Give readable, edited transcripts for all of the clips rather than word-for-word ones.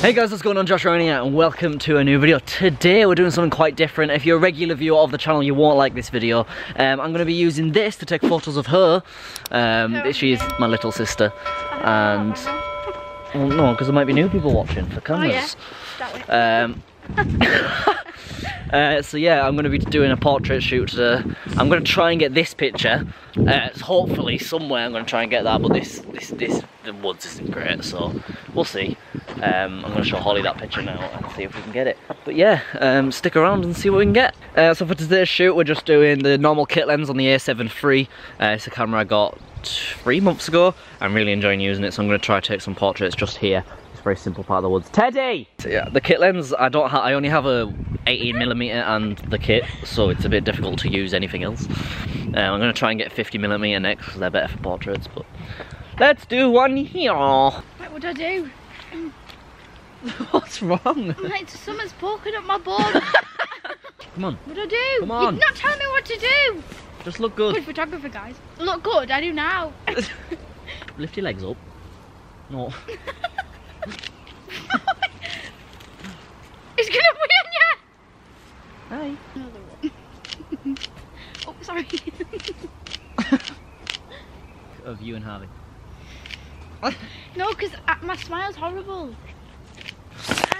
Hey guys, what's going on? Josh Roney here and welcome to a new video. Today we're doing something quite different. If you're a regular viewer of the channel, you won't like this video. I'm going to be using this to take photos of her. She's my little sister. And, well, no, because there might be new people watching for cameras. Oh, yeah. So yeah, I'm going to be doing a portrait shoot today. I'm going to try and get this picture. Hopefully somewhere I'm going to try and get that, but the woods isn't great, so we'll see. I'm going to show Holly that picture now and see if we can get it. But yeah, stick around and see what we can get. So for today's shoot, we're just doing the normal kit lens on the A7 III. It's a camera I got 3 months ago. I'm really enjoying using it, so I'm going to try to take some portraits just here. It's a very simple part of the woods. Teddy! So yeah, the kit lens, I only have a 18mm and the kit, so it's a bit difficult to use anything else. I'm going to try and get 50mm next, because they're better for portraits, but let's do one here. Right, what do I do? What's wrong? Like, someone's poking up my bum. Come on. What do I do? Come on. You're not telling me what to do. Just look good. Good photographer, guys. Look good, I do now. Lift your legs up. No. It's gonna win ya! Hi. Another one. Oh, sorry. Of you and Harvey. No, because my smile's horrible.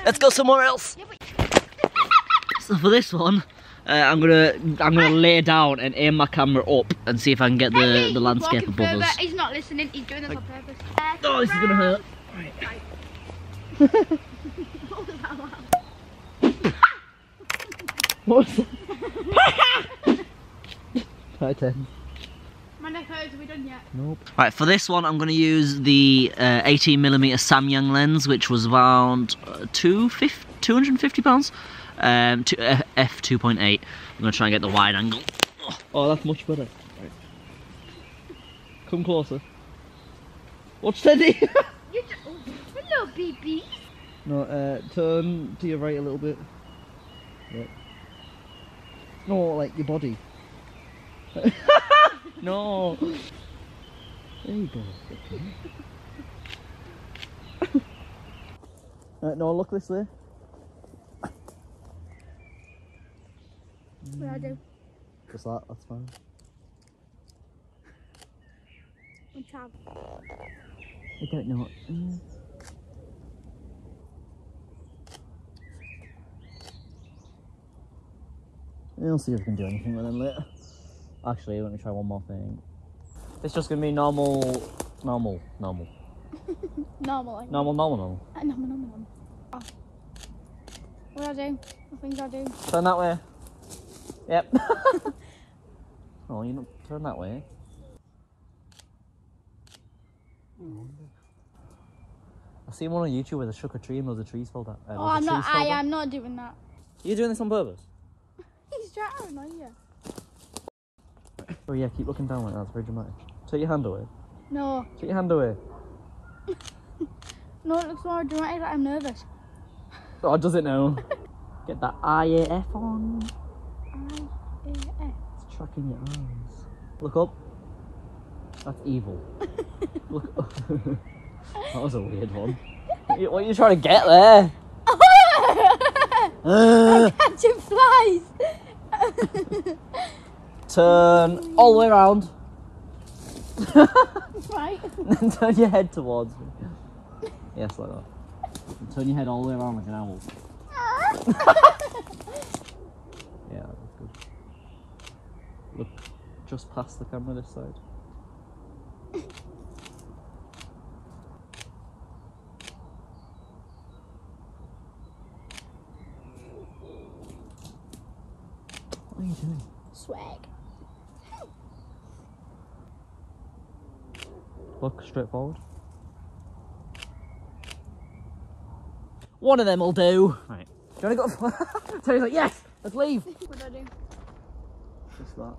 Let's go somewhere else. Yeah, but... So for this one, I'm gonna lay down and aim my camera up and see if I can get the landscape above us. He's not listening. He's doing this on purpose. Oh, this is gonna hurt. Right. What's that? Right then. My neck hurts. Are we done yet? Nope. Right, for this one I'm going to use the 18mm Samyang lens, which was around £250. f2.5-5.5. I'm going to try and get the wide angle. Oh, that's much better. Right. Come closer. What's Teddy? Hello, baby. No, turn to your right a little bit. Yep. No, like your body. No. There you go. No, look this way. What do I do? Just that, that's fine. One time. I don't know. We'll see if we can do anything with them later. Actually, let me try one more thing. It's just gonna be normal. Normal. Normal. Oh. What do I do? What things I do? Turn that way. Yep. Oh, you not turn that way. I seen one on YouTube where they shook a tree and loads of trees fell down. Oh, I'm not doing that. You're doing this on purpose? He's trying to annoy you. Oh yeah, keep looking down like that, it's very dramatic. Take your hand away. No. Take your hand away. No, it looks more dramatic, I'm nervous. Oh, does it now? Get that IAF on. IAF? It's tracking your eyes. Look up. That's evil. Look up. That was a weird one. What are you trying to get there? I'm catching flies! Turn all the way around. Right. And then turn your head towards me. Yes, like that. And turn your head all the way around like an owl. Yeah, that's good. Look just past the camera this side. What are you doing? Swag. Look straight forward. One of them will do. Right. Do you want to go? Teddy's like, yes, let's leave. What do I do? Just that.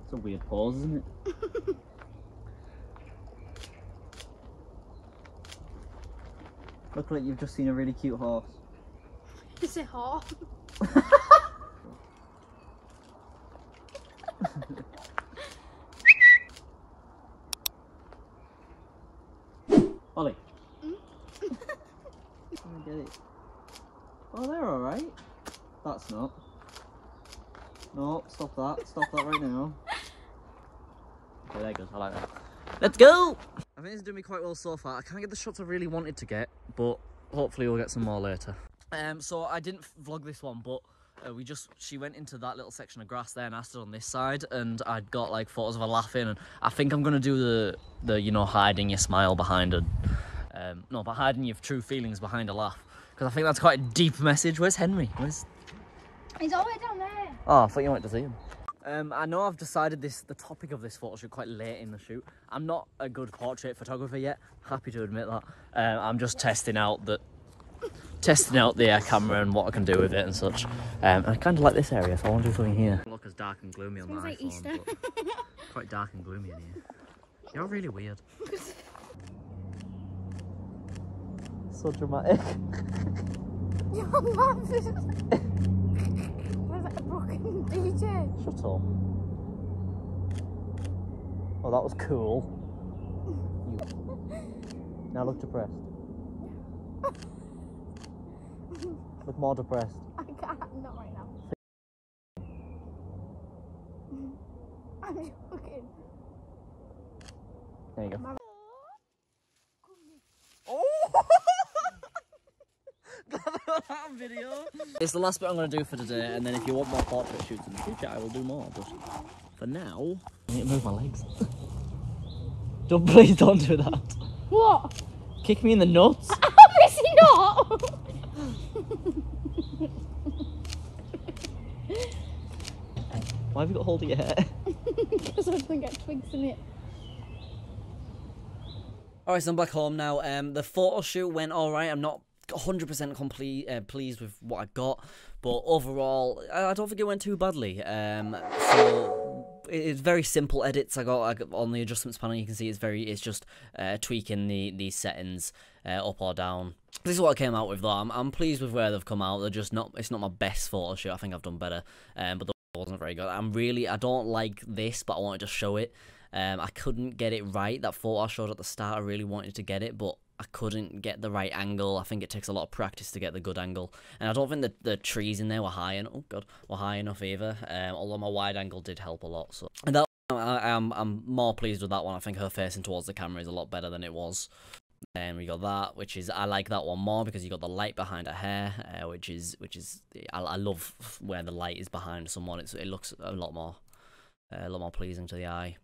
It's a weird pause, isn't it? Look like you've just seen a really cute horse. Is it hot? Hollie. Oh, they're alright. That's not. No, stop that. Stop that right now. Okay, there it goes. I like that. Let's go! I think it's doing me quite well so far. I can't get the shots I really wanted to get, but hopefully we'll get some more later. So I didn't vlog this one, but she went into that little section of grass there and I stood on this side and I'd got like photos of her laughing, and I think I'm gonna do the you know, hiding your smile behind her. No, but hiding your true feelings behind a laugh. Because I think that's quite a deep message. Where's Henry? He's all the way down there. Oh, I thought you wanted to see him. I know I've decided the topic of this photo shoot quite late in the shoot. I'm not a good portrait photographer yet. Happy to admit that. I'm just testing out the camera and what I can do with it and such. I kind of like this area, so I want to do something here. Look, as dark and gloomy on my iPhone, like quite dark and gloomy in here. You're really weird. So dramatic. Your mum was like a broken DJ. Shut up. Oh, that was cool. Now look depressed. Look more depressed. I can't, not right now. I'm joking. There you go. Video. It's the last bit I'm going to do for today, and then if you want more portrait shoots in the future, I will do more. But for now, I need to move my legs. Please don't do that. What? Kick me in the nuts. Obviously not. Why have you got hold of your hair? Because I don't get twigs in it. Alright, so I'm back home now. The photo shoot went alright. I'm not 100% pleased with what I got, but overall I don't think it went too badly. So it's very simple edits. I got on the adjustments panel. You can see it's just tweaking these settings up or down. This is what I came out with though. I'm pleased with where they've come out. They're just not, it's not my best photo shoot. I think I've done better, but the wasn't very good. I don't like this, but I wanted to show it. I couldn't get it right. That photo I showed at the start, I really wanted to get it, but I couldn't get the right angle. I think it takes a lot of practice to get the good angle, and I don't think the trees in there were high enough either. Although my wide angle did help a lot. So, and that I'm more pleased with that one. I think her facing towards the camera is a lot better than it was. And we got that, which is, I like that one more because you got the light behind her hair, which is I love where the light is behind someone. It looks a lot more pleasing to the eye.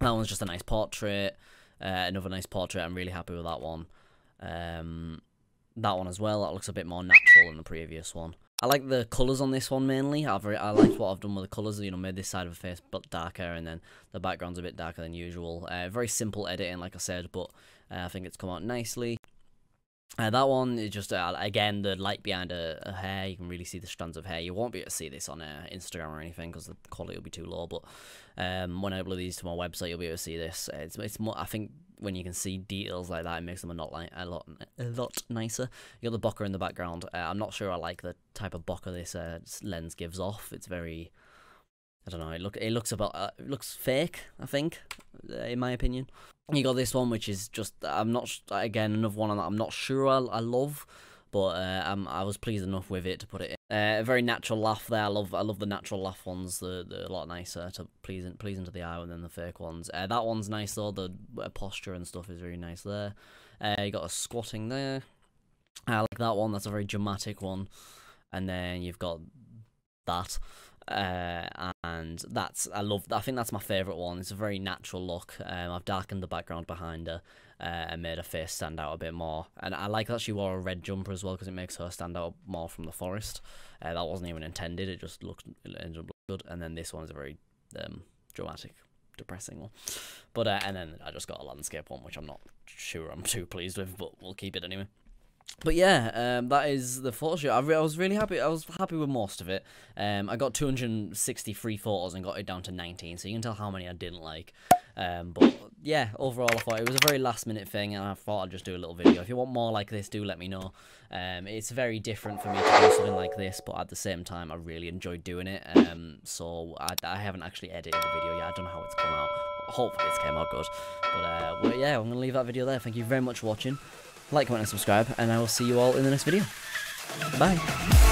That one's just a nice portrait. Another nice portrait. I'm really happy with that one. That one as well. That looks a bit more natural than the previous one. I like the colours on this one mainly. I liked what I've done with the colours. You know, made this side of the face but darker, and then the background's a bit darker than usual. Very simple editing, like I said, but I think it's come out nicely. That one is just, again, the light behind her hair. You can really see the strands of hair. You won't be able to see this on Instagram or anything because the quality will be too low, but when I upload these to my website, you'll be able to see this. It's more, I think when you can see details like that, it makes them a lot nicer. You got the bokeh in the background. I'm not sure I like the type of bokeh this lens gives off. It's very, I don't know, it looks fake, I think, in my opinion. You got this one, which is just, again, another one that I'm not sure I love, but I was pleased enough with it to put it in. A very natural laugh there. I love the natural laugh ones. They're a lot nicer, to pleasing to the eye than the fake ones. That one's nice though. The posture and stuff is really nice there. You got a squatting there. I like that one. That's a very dramatic one. And then you've got that. And I think that's my favourite one. It's a very natural look. I've darkened the background behind her and made her face stand out a bit more, and I like that she wore a red jumper as well because it makes her stand out more from the forest. That wasn't even intended, it just ended up looking good. And then this one is a very dramatic, depressing one, but and then I just got a landscape one which I'm not sure I'm too pleased with, but we'll keep it anyway. But yeah, that is the photo shoot. I was really happy. I was happy with most of it. I got 263 photos and got it down to 19, so you can tell how many I didn't like. But yeah, overall I thought it was a very last minute thing, and I thought I'd just do a little video. If you want more like this, do let me know. It's very different for me to do something like this, but at the same time I really enjoyed doing it. So I haven't actually edited the video yet. I don't know how it's come out. Hopefully it's came out good. But yeah, I'm going to leave that video there. Thank you very much for watching. Like, comment, and subscribe, and I will see you all in the next video. Bye.